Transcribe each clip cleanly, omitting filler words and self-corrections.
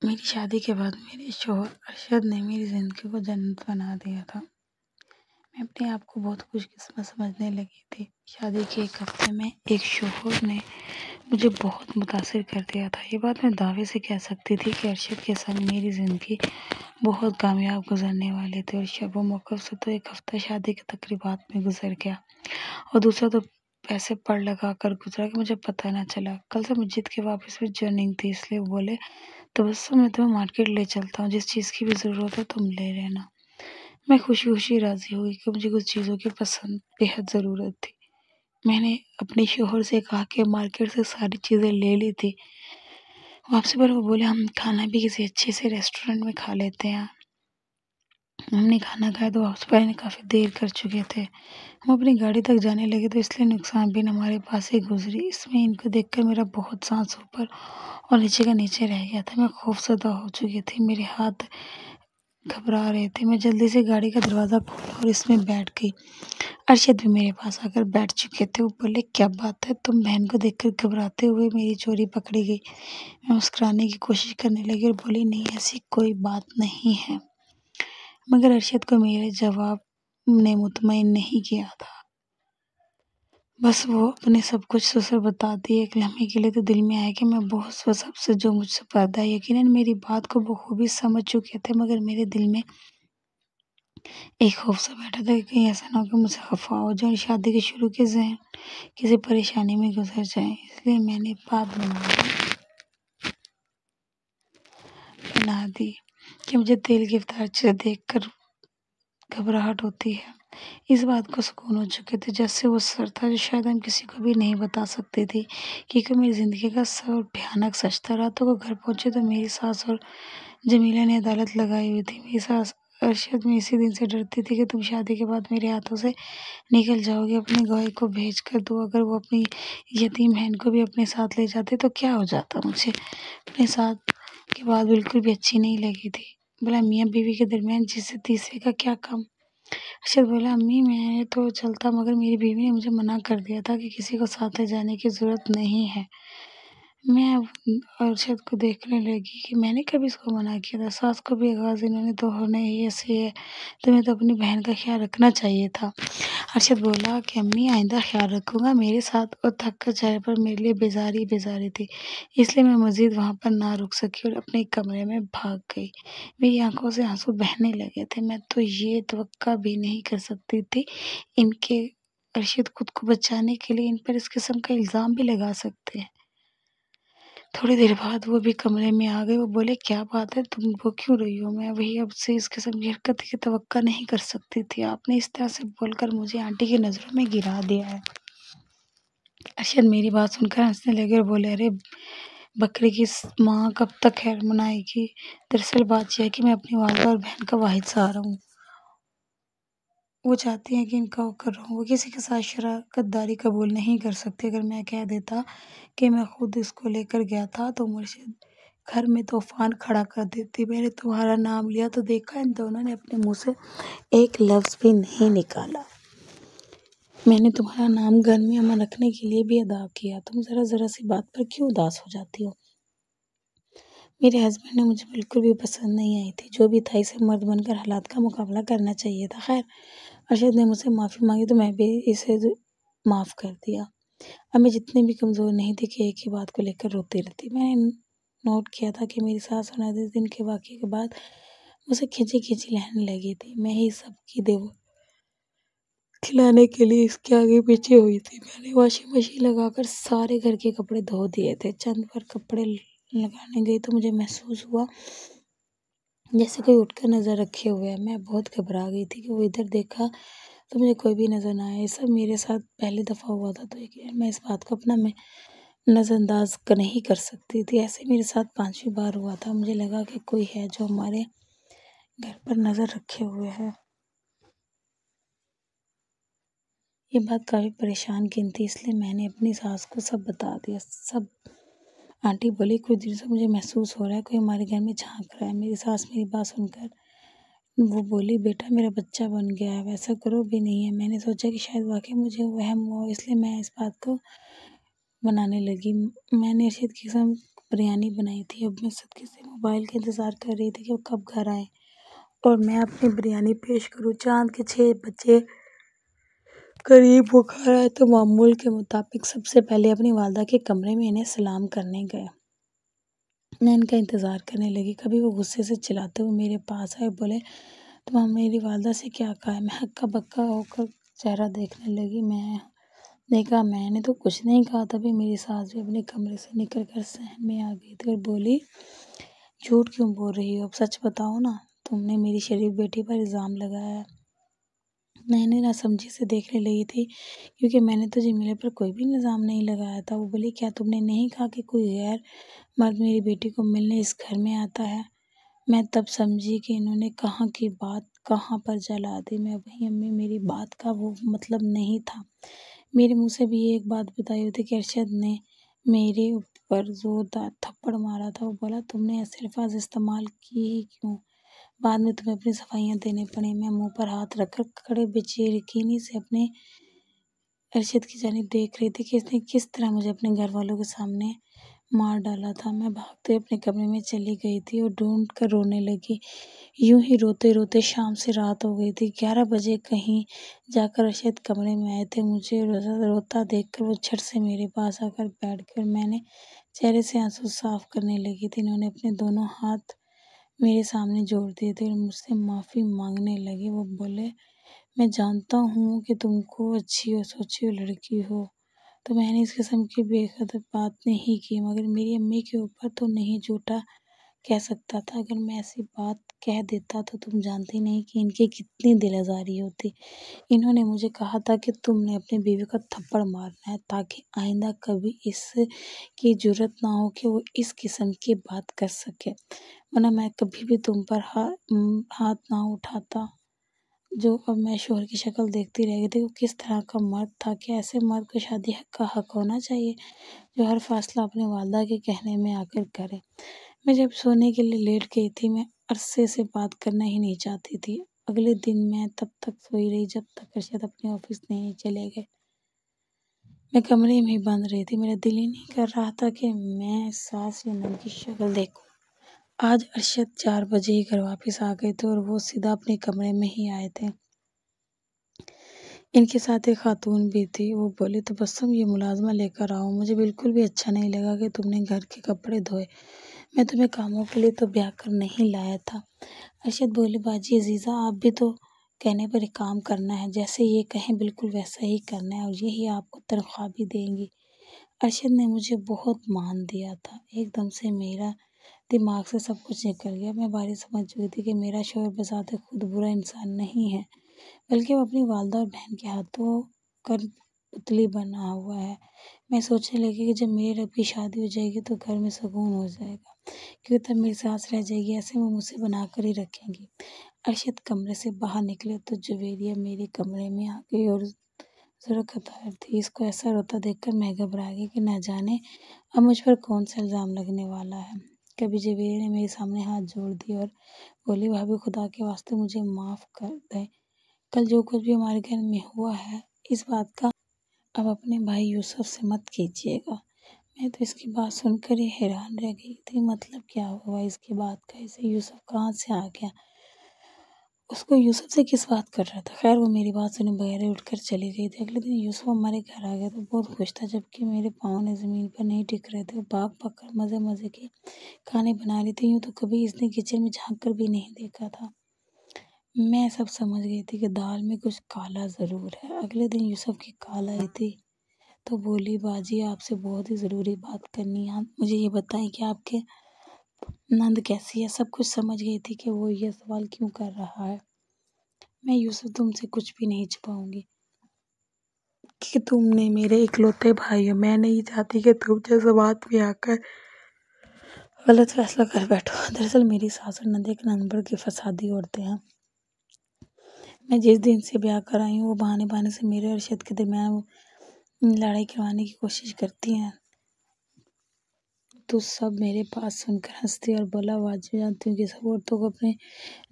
मेरी शादी के बाद मेरे शौहर अरशद ने मेरी ज़िंदगी को जन्नत बना दिया था। मैं अपने आप को बहुत खुशकिस्मत समझने लगी थी। शादी के 1 हफ्ते में एक शौहर ने मुझे बहुत मुतासिर कर दिया था। ये बात मैं दावे से कह सकती थी कि अरशद के संग मेरी ज़िंदगी बहुत कामयाब गुजरने वाली थी। और शब व मौक़िफ़ से तो 1 हफ्ता शादी की तकरीबात में गुजर गया और दूसरा तो पैसे पड़ लगा कर गुजरा कि मुझे पता ना चला। कल से मस्जिद के वापस भी जर्निंग थी, इसलिए वो बोले तबस्सुम मैं तुम्हें मार्केट ले चलता हूँ, जिस चीज़ की भी ज़रूरत है तुम ले लेना। मैं खुशी-खुशी राज़ी हुई कि मुझे कुछ चीज़ों की पसंद बेहद ज़रूरत थी। मैंने अपने शौहर से कहा कि मार्केट से सारी चीज़ें ले ली थी। वापसी पर वो बोले हम खाना भी किसी अच्छे से रेस्टोरेंट में खा लेते हैं। हमने खाना खाया तो वापस पर आने काफ़ी देर कर चुके थे। हम अपनी गाड़ी तक जाने लगे तो इसलिए नुकसान बिन हमारे पास से गुजरी। इसमें इनको देखकर मेरा बहुत सांस ऊपर और नीचे का नीचे रह गया था। मैं खौफज़दा हो चुकी थी, मेरे हाथ घबरा रहे थे। मैं जल्दी से गाड़ी का दरवाज़ा खोला और इसमें बैठ गई। अरशद भी मेरे पास आकर बैठ चुके थे। वो बोले क्या बात है, तुम बहन को देखकर घबराते हुए मेरी चोरी पकड़ी गई। मैं मुस्कुराने की कोशिश करने लगी और बोली नहीं, ऐसी कोई बात नहीं है। मगर अरशद को मेरे जवाब ने मुतमईन नहीं किया था। बस वो अपने सब कुछ ससुर बता दिए। एक लम्हे के लिए तो दिल में आया कि मैं बहुत वो सबसे जो मुझसे पर्दा है। यकीनन मेरी बात को बखूबी समझ चुके थे, मगर मेरे दिल में एक खौफ सा बैठा था कि कहीं ऐसा ना हो कि मुझसे खफा हो जाए और शादी के शुरू के ज़हन किसी परेशानी में गुजर जाए। इसलिए मैंने बात बना दी कि मुझे तेल की इफ्तार चीज़ें देखकर घबराहट होती है। इस बात को सुकून हो चुके थे, जैसे वो सर था जो शायद हम किसी को भी नहीं बता सकती थी, क्योंकि मेरी ज़िंदगी का सब भयानक सच था। रातों को घर पहुँचे तो मेरी सास और जमीला ने अदालत लगाई हुई थी। मेरी सास अरशद में इसी दिन से डरती थी कि तुम शादी के बाद मेरे हाथों से निकल जाओगे। अपने गवाही को भेज कर दो, अगर वो अपनी यतीम बहन को भी अपने साथ ले जाते तो क्या हो जाता। मुझे अपने साथ की बात बिल्कुल भी अच्छी नहीं लगी थी। बोला मियाँ बीवी के दरमियान जिसे तीसरे का क्या काम। अरशद बोला अम्मी मैं तो चलता, मगर मेरी बीवी ने मुझे मना कर दिया था कि किसी को साथ ले जाने की ज़रूरत नहीं है। मैं अब अरशद को देखने लगी कि मैंने कभी इसको मना किया था। सास को भी आगाज़ इन्होंने तो होना ही ऐसे है, तुम्हें तो अपनी बहन का ख्याल रखना चाहिए था। अरशद बोला कि अम्मी आइंदा ख्याल रखूँगा। मेरे साथ और थक कर चेहरे पर मेरे लिए बेज़ारी बेज़ारी थी, इसलिए मैं मज़ीद वहाँ पर ना रुक सकी और अपने कमरे में भाग गई। मेरी आँखों से आँसू बहने लगे थे। मैं तो ये तवक्का भी नहीं कर सकती थी इनके अरशद खुद को बचाने के लिए इन पर इस किस्म का इल्ज़ाम भी लगा सकते हैं। थोड़ी देर बाद वो भी कमरे में आ गए। वो बोले क्या बात है, तुम रो क्यों रही हो? मैं वही अब से इस किस्म की हरकत की तवक्का नहीं कर सकती थी। आपने इस तरह से बोलकर मुझे आंटी की नज़रों में गिरा दिया है। अरशद मेरी बात सुनकर हंसने लगे और बोले अरे बकरे की माँ कब तक खैर मनाएगी। दरअसल बात यह है कि मैं अपनी वालदा और बहन का वाहिद सहारा हूँ। वो चाहती हैं कि इनका होकर रहूँ। वो किसी के साथ शराकतदारी कबूल नहीं कर सकती। अगर मैं कह देता कि मैं खुद इसको लेकर गया था तो मुर्शिद घर में तूफान खड़ा कर देती। मैंने तुम्हारा नाम लिया तो देखा इन दोनों ने अपने मुंह से एक लफ्ज़ भी नहीं निकाला। मैंने तुम्हारा नाम घर में अमन रखने के लिए भी अदा किया। तुम ज़रा सी बात पर क्यों उदास हो जाती हो? मेरे हस्बैंड ने मुझे बिल्कुल भी पसंद नहीं आई थी। जो भी था इसे मर्द बनकर हालात का मुकाबला करना चाहिए था। खैर अरशद ने मुझसे माफ़ी मांगी तो मैं भी इसे माफ़ कर दिया। अब मैं जितनी भी कमज़ोर नहीं थी कि एक ही बात को लेकर रोती रहती। मैंने नोट किया था कि मेरी सास और ननद इस दिन के वाक़ये के बाद मुझसे खींची-खींची रहने लगी थी। मैं ही सबकी खिलाने के लिए इसके आगे पीछे हुई थी। मैंने वॉशिंग मशीन लगाकर सारे घर के कपड़े धो दिए थे। चंद बार कपड़े लगाने गई तो मुझे महसूस हुआ जैसे कोई उठकर नज़र रखे हुए है। मैं बहुत घबरा गई थी कि वो इधर देखा तो मुझे कोई भी नज़र ना आए। ये सब मेरे साथ पहली दफ़ा हुआ था, तो मैं इस बात को अपना मैं नज़रअंदाज नहीं कर सकती थी। ऐसे मेरे साथ 5वीं बार हुआ था। मुझे लगा कि कोई है जो हमारे घर पर नज़र रखे हुए है। ये बात काफ़ी परेशान किन थी, इसलिए मैंने अपनी सास को सब बता दिया। सब आंटी बोली कुछ देर से मुझे महसूस हो रहा है कोई हमारे घर में झांक रहा है। मेरी सास मेरी बात सुनकर वो बोली बेटा मेरा बच्चा बन गया है, वैसा करो भी नहीं है। मैंने सोचा कि शायद वाकई मुझे वहम हुआ, इसलिए मैं इस बात को बनाने लगी। मैंने अरशद की कसम बिरयानी बनाई थी। अब मैं सदके से मोबाइल का इंतज़ार कर रही थी कि वो कब घर आए और मैं अपनी बिरयानी पेश करूँ। चाँद के 6 बजे करीब वो घर आए तो मामूल के मुताबिक सबसे पहले अपनी वालदा के कमरे में इन्हें सलाम करने गए। मैं इनका इंतज़ार करने लगी। कभी वो गुस्से से चिल्लाते हुए मेरे पास आए, बोले, तुम मेरी वालदा से क्या कहा है? मैं हक्का बक्का होकर चेहरा देखने लगी। मैंने कहा, मैंने तो कुछ नहीं कहा। तभी मेरी सास भी अपने कमरे से निकल कर सहन में आ गई थी और बोली, झूठ क्यों बोल रही हो? अब सच बताओ ना, तुमने मेरी शरीफ बेटी पर इल्ज़ाम लगाया है। मैंने नासमझी से देखने लगी थी क्योंकि मैंने तो जमीला पर कोई भी इल्ज़ाम नहीं लगाया था। वो बोली, क्या तुमने नहीं कहा कि कोई गैर मर्द मेरी बेटी को मिलने इस घर में आता है? मैं तब समझी कि इन्होंने कहाँ की बात कहाँ पर जला दी। मैं वही अम्मी, मेरी बात का वो मतलब नहीं था। मेरे मुंह से भी ये एक बात बताई होती कि अरशद ने मेरे ऊपर जोरदार थप्पड़ मारा था। वो बोला, तुमने ऐसे अल्फाज इस्तेमाल किए ही क्यों? बाद में तुम्हें अपनी सफाइयाँ देनी पड़ी। मैं मुंह पर हाथ रखकर खड़े बेयकीनी से अपने अरशद की जानिब देख रही थी कि इसने किस तरह मुझे अपने घर वालों के सामने मार डाला था। मैं भागते अपने कमरे में चली गई थी और ढूंढ कर रोने लगी। यूं ही रोते रोते शाम से रात हो गई थी। 11 बजे कहीं जाकर अरशद कमरे में आए थे। मुझे रोता देखकर वो झट से मेरे पास आकर बैठ गए। मैंने चेहरे से आंसू साफ करने लगी थी। इन्होंने अपने दोनों हाथ मेरे सामने जोड़ दिए थे और मुझसे माफ़ी मांगने लगे। वो बोले, मैं जानता हूँ कि तुमको अच्छी और सोची हुई लड़की हो, तो मैंने इस किस्म की बेहद बात नहीं की, मगर मेरी अम्मी के ऊपर तो नहीं झूठा कह सकता था। अगर मैं ऐसी बात कह देता तो तुम जानती नहीं कि इनकी कितनी दिल आज़ारी होती। इन्होंने मुझे कहा था कि तुमने अपनी बीवी को थप्पड़ मारना है ताकि आइंदा कभी इसकी जुर्रत ना हो कि वो इस किस्म की बात कर सके, वरना मैं कभी भी तुम पर हाथ ना उठाता। जो अब मैं शोहर की शक्ल देखती रह गई थी, वो किस तरह का मर्द था। क्या ऐसे मर्द को शादी का हक होना चाहिए जो हर फैसला अपने वालदा के कहने में आकर करे? मैं जब सोने के लिए लेट गई थी, मैं अरसे से बात करना ही नहीं चाहती थी। अगले दिन मैं तब तक सोई रही जब तक अरशद अपने ऑफिस नहीं चले गए। मैं कमरे में ही बंद रही थी। मेरा दिल ही नहीं कर रहा था कि मैं सास या नंद की शक्ल देखूं। आज अरशद 4 बजे ही घर वापस आ गए थे और वो सीधा अपने कमरे में ही आए थे। इनके साथ एक खातून भी थी। वो बोली, तबस्सुम, ये मुलाजमा लेकर आओ। मुझे बिल्कुल भी अच्छा नहीं लगा कि तुमने घर के कपड़े धोए। मैं तुम्हें कामों के लिए तो ब्याह कर नहीं लाया था। अरशद बोले, बाजी अजीज़ा, आप भी तो कहने पर एक काम करना है। जैसे ये कहें बिल्कुल वैसा ही करना है और यही आपको तनख्वाह भी देंगी। अरशद ने मुझे बहुत मान दिया था। एकदम से मेरा दिमाग से सब कुछ निकल गया। मैं बारी समझ चुकी थी कि मेरा शौहर बज़ाते खुद बुरा इंसान नहीं है, बल्कि वो अपनी वालदा और बहन के हाथों कठपुतली बना हुआ है। मैं सोचने लगी कि जब मेरे रब की शादी हो जाएगी तो घर में सुकून हो जाएगा, क्योंकि तब मेरी सास रह जाएगी। ऐसे वो मुझसे बना कर ही रखेंगी। अरशद कमरे से बाहर निकले तो जुवेरिया मेरे कमरे में आ गई और ज़रा कतार थी। इसको ऐसा रोता देखकर मैं घबरा गई कि न जाने अब मुझ पर कौन सा इल्ज़ाम लगने वाला है। कभी जुवेरिया ने मेरे सामने हाथ जोड़ दिए और बोली, भाभी, खुदा के वास्ते मुझे माफ़ कर दे। कल जो कुछ भी हमारे घर में हुआ है, इस बात का अब अपने भाई यूसुफ से मत कीजिएगा। मैं तो इसकी बात सुनकर ही हैरान रह गई थी। मतलब क्या हुआ इसकी बात का? इसे यूसुफ कहाँ से आ गया? उसको यूसुफ से किस बात कर रहा था? खैर, वो मेरी बात सुने बगैर ही उठकर चली गई थी। अगले दिन यूसुफ हमारे घर आ गया तो बहुत खुश था, जबकि मेरे पाँव ने ज़मीन पर नहीं टिक रहे थे। भाग भाग कर मज़े मज़े के खाने बना रही थी। यूँ तो कभी इसने किचन में झांक कर भी नहीं देखा था। मैं सब समझ गई थी कि दाल में कुछ काला ज़रूर है। अगले दिन यूसुफ की कॉल आई थी तो बोली, बाजी, आपसे बहुत ही ज़रूरी बात करनी है। आप मुझे ये बताएं कि आपके नंद कैसी है? सब कुछ समझ गई थी कि वो ये सवाल क्यों कर रहा है। मैं यूसुफ, तुमसे कुछ भी नहीं छुपाऊंगी कि तुमने मेरे इकलौते भाई हो। मैं नहीं चाहती कि तुम जज्बात में आकर गलत फैसला कर बैठो। दरअसल मेरी सास और नंद एक नंबर की फसादी औरतें हैं। मैं जिस दिन से ब्याह कर आई हूँ, वो बहाने बहाने से मेरे और अरशद के दरमियान लड़ाई करवाने की कोशिश करती हैं। तो सब मेरे पास सुनकर हंसती और बोला, वाजिब जानती हूँ कि सब औरतों को अपने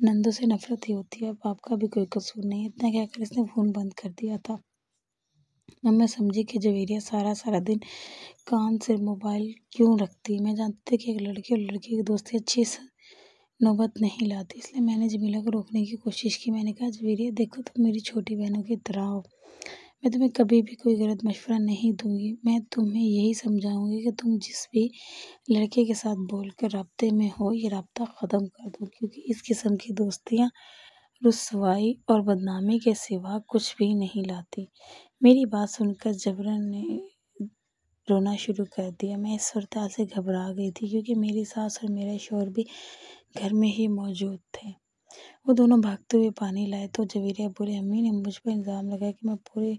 नंदों से नफरत ही होती है। अब आपका भी कोई कसूर नहीं। इतना कहकर इसने फ़ोन बंद कर दिया था। अब मैं समझी कि जवेरिया सारा सारा दिन कान से मोबाइल क्यों रखती। मैं जानती थी कि एक लड़की और लड़की की दोस्ती अच्छी नौबत नहीं लाती, इसलिए मैंने जमीला को रोकने की कोशिश की। मैंने कहा, जवेरिया देखो, तुम मेरी छोटी बहनों की तरह हो। मैं तुम्हें कभी भी कोई गलत मशवरा नहीं दूंगी। मैं तुम्हें यही समझाऊंगी कि तुम जिस भी लड़के के साथ बोलकर राब्ते में हो, ये राब्ता ख़त्म कर दो, क्योंकि इस किस्म की दोस्तियाँ रुसवाई और बदनामी के सिवा कुछ भी नहीं लाती। मेरी बात सुनकर जबरन ने रोना शुरू कर दिया। मैं इस सूरत से घबरा गई थी, क्योंकि मेरी सास और मेरा शौहर भी घर में ही मौजूद थे। वो दोनों भागते हुए पानी लाए तो जवेरिया बोले, अम्मी ने मुझ पर इल्ज़ाम लगाया कि मैं पूरे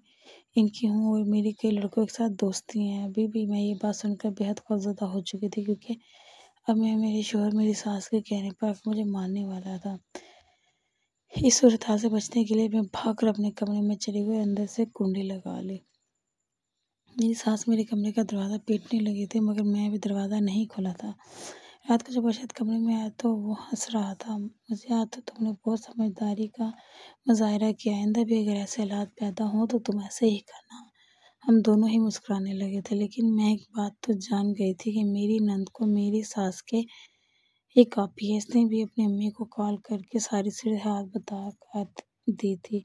इनकी हूँ और मेरी कई लड़कों के साथ दोस्ती हैं। अभी भी मैं ये बात सुनकर बेहद खौफज़दा हो चुकी थी, क्योंकि अब मैं मेरे शौहर मेरी सास के कहने पर मुझे मारने वाला था। इस सूरत से बचने के लिए मैं भागकर अपने कमरे में चली गई और अंदर से कुंडी लगा ली। मेरी सास मेरे कमरे का दरवाज़ा पीटने लगी थी, मगर मैं भी दरवाज़ा नहीं खोला था। रात को जब अरशद कमरे में आया तो वो हंस रहा था। मुझे आज तो तुमने बहुत समझदारी का मुजाहरा किया, आइंदा भी अगर ऐसे हालात पैदा हों तो तुम ऐसे ही करना। हम दोनों ही मुस्कुराने लगे थे, लेकिन मैं एक बात तो जान गई थी कि मेरी नंद को मेरी सास के ही कॉपी है। इसने भी अपनी अम्मी को कॉल करके सारी हालत बता कर दी थी।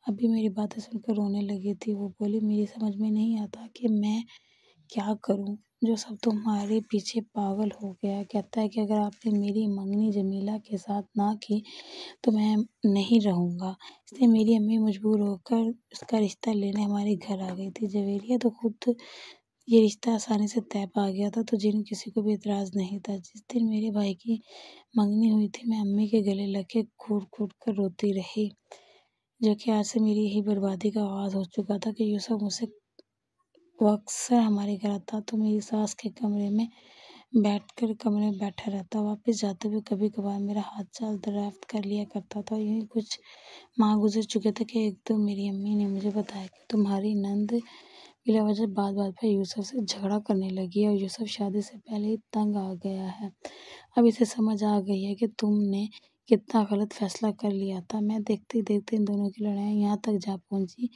अभी मेरी बातें सुनकर रोने लगी थी। वो बोली, मेरी समझ में नहीं आता कि मैं क्या करूं, जो सब तुम्हारे पीछे पागल हो गया। कहता है कि अगर आपने मेरी मंगनी जमीला के साथ ना की तो मैं नहीं रहूंगा। इसलिए मेरी अम्मी मजबूर होकर उसका रिश्ता लेने हमारे घर आ गई थी। जवेरिया तो खुद ये रिश्ता आसानी से तय पा गया था, तो जिन किसी को भी एतराज़ नहीं था। जिस दिन मेरे भाई की मंगनी हुई थी, मैं अम्मी के गले लग के घूट घूट कर रोती रही, जो कि आज से मेरी ही बर्बादी का आगाज़ हो चुका था। कि यूसुफ मुझसे वो अक्सर हमारे घर आता तो मेरी सास के कमरे में बैठा रहता। वापस जाते हुए कभी कभार मेरा हाथ चाल दरियाफ्त कर लिया करता था। यूँ ही कुछ माह गुजर चुके थे कि एक दिन मेरी अम्मी ने मुझे बताया कि तुम्हारी नंद बिला वजह बात बात पर यूसुफ से झगड़ा करने लगी है और यूसुफ शादी से पहले ही तंग आ गया है। अब इसे समझ आ गई है कि तुमने कितना गलत फैसला कर लिया था। मैं देखते देखते इन दोनों की लड़ाई यहाँ तक जा पहुंची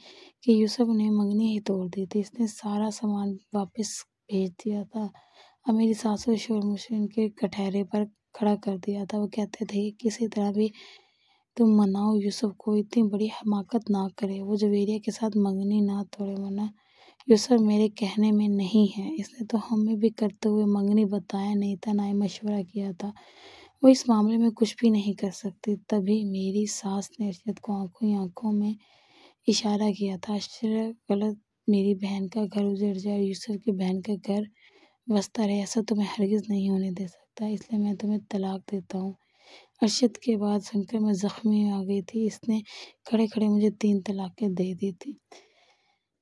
कि यूसुफ ने मंगनी ही तोड़ दी थी। इसने सारा सामान वापस भेज दिया था। अब मेरी सासू शोर मुझे इनके कटहरे पर खड़ा कर दिया था। वो कहते थे कि किसी तरह भी तुम मनाओ यूसुफ को, इतनी बड़ी हमाकत ना करे, वो जवेरिया के साथ मंगनी ना तोड़े, वरना यूसुफ मेरे कहने में नहीं है। इसने तो हमें भी करते हुए मंगनी बताया नहीं था, ना ही मशवरा किया था। वो इस मामले में कुछ भी नहीं कर सकती। तभी मेरी सास ने अरशद को आंखों ही आंखों में इशारा किया था। आश्चर्य गलत मेरी बहन का घर उजड़ जाए और यूसुफ की बहन का घर बसता रहे, ऐसा तो मैं हरगिज़ नहीं होने दे सकता। इसलिए मैं तुम्हें तलाक देता हूँ। अरशद के बात सुनकर मैं ज़ख्मी आ गई थी। इसने खड़े खड़े मुझे 3 तलाक़ें दे दी थी,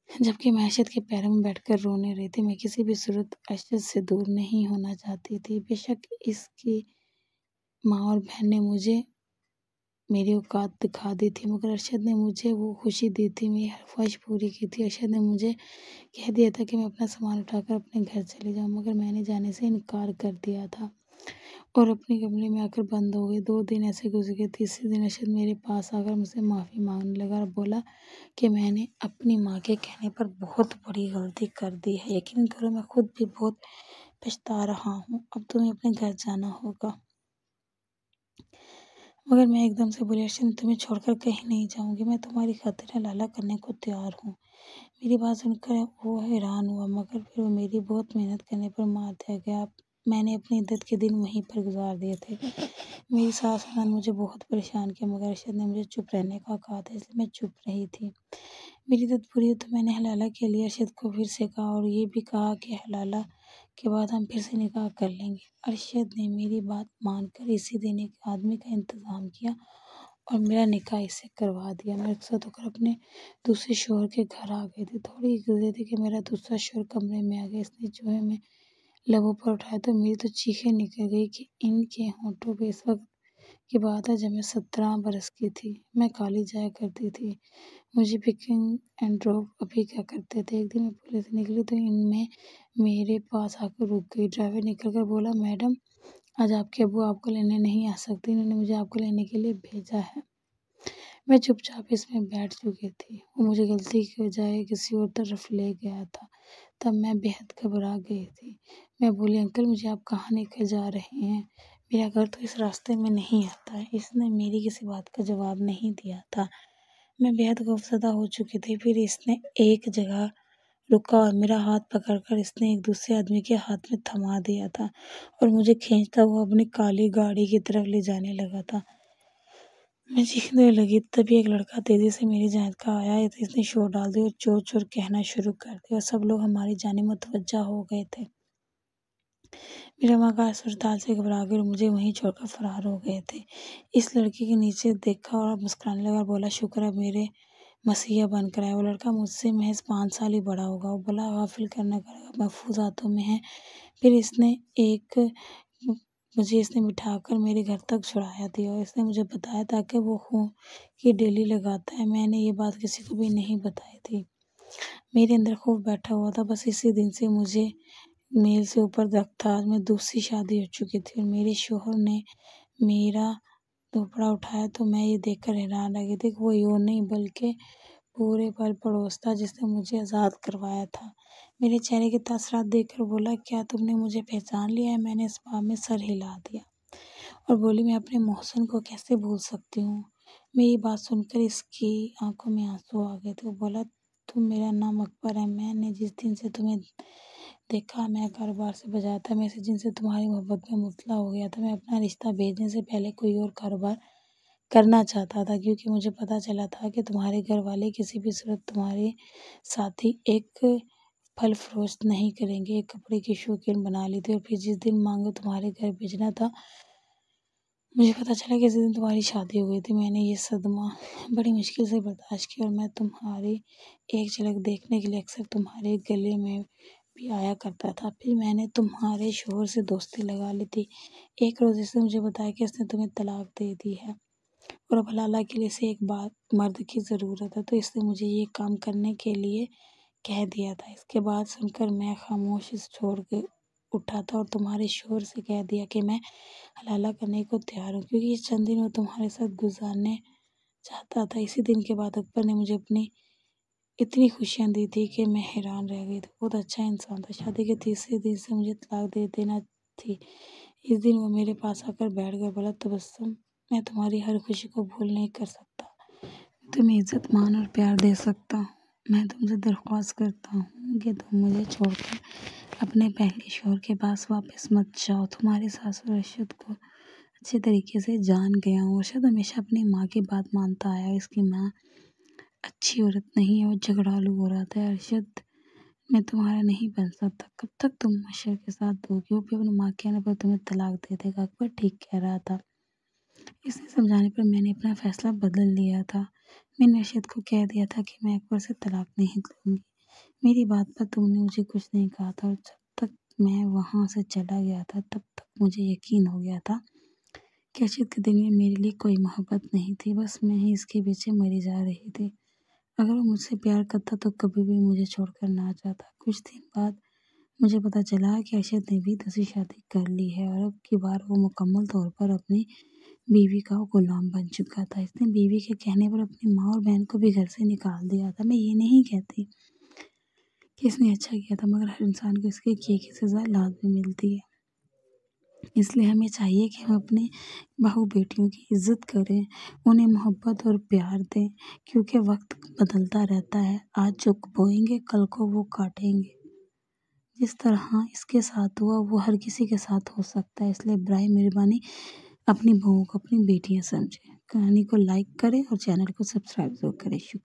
जबकि मैं अरशद के पैरों में बैठकर रोने रही थी। मैं किसी भी सूरत अरशद से दूर नहीं होना चाहती थी। बेशक इसकी माँ और बहन ने मुझे मेरी औकात दिखा दी थी, मगर अरशद ने मुझे वो खुशी दी थी, मेरी हर ख्वाहिश पूरी की थी। अरशद ने मुझे कह दिया था कि मैं अपना सामान उठाकर अपने घर चली जाऊँ, मगर मैंने जाने से इनकार कर दिया था और अपने कमरे में आकर बंद हो गई। 2 दिन ऐसे गुजर गए। तीसरे दिन अरशद मेरे पास आकर मुझसे माफ़ी मांगने लगा और बोला कि मैंने अपनी माँ के कहने पर बहुत बड़ी गलती कर दी है। यकीन करो, मैं खुद भी बहुत पछता रहा हूँ। अब तुम्हें अपने घर जाना होगा। मगर मैं एकदम से बोली, अरशद, तुम्हें छोड़कर कहीं नहीं जाऊंगी। मैं तुम्हारी खातिर हलाला करने को तैयार हूँ। मेरी बात सुनकर वो हैरान हुआ, मगर फिर वो मेरी बहुत मेहनत करने पर मार दिया गया। मैंने अपनी इद्दत के दिन वहीं पर गुजार दिए थे। मेरी सास ने मुझे बहुत परेशान किया, मगर अरशद ने मुझे चुप रहने का कहा था, इसलिए मैं चुप रही थी। मेरी इद्दत पूरी हुई तो मैंने हलाला के लिए अरशद को फिर से कहा और ये भी कहा कि हलाला के बाद हम फिर से निकाह कर लेंगे। अरशद ने मेरी बात मानकर इसी दिन एक आदमी का इंतज़ाम किया और मेरा निकाह इससे करवा दिया। मैं रुखसत होकर अपने दूसरे शौहर के घर आ गई थी। थोड़ी गुजरी थी कि मेरा दूसरा शौहर कमरे में आ गया। इसने जो है मैं लबों पर उठाया तो मेरी तो चीखें निकल गई कि इनके होंठों पे इस वक्त की बात है जब मैं 17 बरस की थी। मैं कॉलेज जाया करती थी। मुझे पिकिंग एंड ड्रॉप अभी क्या करते थे। एक दिन मैं पुलिस से निकली तो इनमें मेरे पास आकर रुक गई। ड्राइवर निकल कर बोला, मैडम, आज आपके अब्बू आपको लेने नहीं आ सकते, इन्होंने मुझे आपको लेने के लिए भेजा है। मैं चुपचाप इसमें बैठ चुकी थी। वो मुझे गलती की बजाय किसी और तरफ ले गया था। तब मैं बेहद घबरा गई थी। मैं बोली, अंकल मुझे आप कहाँ लेकर जा रहे हैं? मेरा घर तो इस रास्ते में नहीं आता है। इसने मेरी किसी बात का जवाब नहीं दिया था। मैं बेहद खौफज़दा हो चुकी थी। फिर इसने एक जगह रुका और मेरा हाथ पकड़कर इसने एक दूसरे आदमी के हाथ में थमा दिया था और मुझे खींचता हुआ अपनी काली गाड़ी की तरफ ले जाने लगा था। मैं चीखने लगी, तभी एक लड़का तेजी से मेरी जांच का आया तो इसने शोर डाल दिया और चोर चोर कहना शुरू कर दिया और सब लोग हमारी जानिब मुतवज्जा हो गए थे। मेरा मकान अस्पताल से घबरा कर मुझे वहीं छोड़कर फरार हो गए थे। इस लड़के के नीचे देखा और मुस्कुराने लगा और बोला, शुक्र है मेरे मसीहा बनकर आया। वो लड़का मुझसे महज 5 साल ही बड़ा होगा। वो बोला, गाफिल करना करेगा, महफूज हाथों में है। फिर मुझे इसने बिठाकर मेरे घर तक छुड़ाया दिया और इसने मुझे बताया था कि वो खून की डेली लगाता है। मैंने ये बात किसी को भी नहीं बताई थी। मेरे अंदर खौफ बैठा हुआ था। बस इसी दिन से मुझे मेल से ऊपर तक था। आज मैं दूसरी शादी हो चुकी थी और मेरे शोहर ने मेरा दुपड़ा उठाया तो मैं ये देखकर हैरान रह गई थी कि वो यूं नहीं बल्कि पूरे पड़ोस था जिसने मुझे आज़ाद करवाया था। मेरे चेहरे के तासरात देखकर बोला, क्या तुमने मुझे पहचान लिया है? मैंने इस बात में सर हिला दिया और बोली, मैं अपने मोहसिन को कैसे भूल सकती हूँ। मेरी बात सुनकर इसकी आंखों में आंसू आ गए थे। वो बोला, तुम मेरा नाम अकबर है। मैंने जिस दिन से तुम्हें देखा मैं कारोबार से बजाया था। मैं इसी दिन से तुम्हारी मोहब्बत में मुब्तला हो गया था। मैं अपना रिश्ता भेजने से पहले कोई और कारोबार करना चाहता था क्योंकि मुझे पता चला था कि तुम्हारे घर वाले किसी भी सूरत तुम्हारे साथी एक फल फरोख्त नहीं करेंगे। एक कपड़े की शौकीन बना ली थी और फिर जिस दिन मांगो तुम्हारे घर भेजना था मुझे पता चला कि इस दिन तुम्हारी शादी हो गई थी। मैंने ये सदमा बड़ी मुश्किल से बर्दाश्त किया और मैं तुम्हारी एक झलक देखने के लिए अक्सर तुम्हारे गले में भी आया करता था। फिर मैंने तुम्हारे शोहर से दोस्ती लगा ली थी। एक रोज़ इसने मुझे बताया कि इसने तुम्हें तलाक दे दी है और अब हलाला के लिए इसे एक बात मर्द की ज़रूरत है, तो इसने मुझे ये काम करने के लिए कह दिया था। इसके बाद सुनकर मैं खामोश छोड़ के उठा था और तुम्हारे शोहर से कह दिया कि मैं हलाला करने को तैयार हूँ क्योंकि ये चंद दिन वो तुम्हारे साथ गुजारने चाहता था। इसी दिन के बाद अकबर ने मुझे अपनी इतनी खुशियाँ दी थी कि मैं हैरान रह गई थी। बहुत अच्छा इंसान था। शादी के तीसरे दिन से मुझे तलाक दे देना थी। इस दिन वो मेरे पास आकर बैठ कर बोला, तबस्सुम, मैं तुम्हारी हर खुशी को भूल नहीं कर सकता। तुम्हें इज्जत मान और प्यार दे सकता हूँ। मैं तुमसे दरख्वास्त करता हूँ कि तुम मुझे छोड़कर अपने पहले शौहर के पास वापस मत जाओ। तुम्हारे सास और अरशद को अच्छे तरीके से जान गया हूँ। अरशद हमेशा अपनी माँ की बात मानता आया। इसकी माँ अच्छी औरत नहीं है, वो झगड़ालू हो रहा था। अरशद मैं तुम्हारा नहीं बन सकता। कब तक तुम अशर के साथ दोगी? वो भी अपनी माँ के आने पर तुम्हें तलाक दे देगा। अकबर ठीक कह रहा था। इसने समझाने पर मैंने अपना फैसला बदल लिया था। मैंने अरशद को कह दिया था कि मैं अकबर से तलाक नहीं लूँगी। मेरी बात पर तुमने मुझे कुछ नहीं कहा था और जब तक मैं वहाँ से चला गया था तब तक मुझे यकीन हो गया था कि अरशद के दिल में मेरे लिए कोई मोहब्बत नहीं थी। बस मैं ही इसके पीछे मरी जा रही थी। अगर वो मुझसे प्यार करता तो कभी भी मुझे छोड़कर ना जाता। कुछ दिन बाद मुझे पता चला कि अरशद ने भी दूसरी शादी कर ली है और अब की बार वो मुकम्मल तौर पर अपनी बीवी का गुलाम बन चुका था। इसने बीवी के कहने पर अपनी माँ और बहन को भी घर से निकाल दिया था। मैं ये नहीं कहती कि इसने अच्छा किया था, मगर हर इंसान को इसके किए की सज़ा लाज़मी मिलती है। इसलिए हमें चाहिए कि हम अपनी बहू बेटियों की इज़्ज़त करें, उन्हें मोहब्बत और प्यार दें क्योंकि वक्त बदलता रहता है। आज जो बोएंगे कल को वो काटेंगे। जिस तरह इसके साथ हुआ वो हर किसी के साथ हो सकता है। इसलिए बराए मेहरबानी अपनी बहू को अपनी बेटियां समझें। कहानी को लाइक करें और चैनल को सब्सक्राइब जरूर करें। शुक्रिया।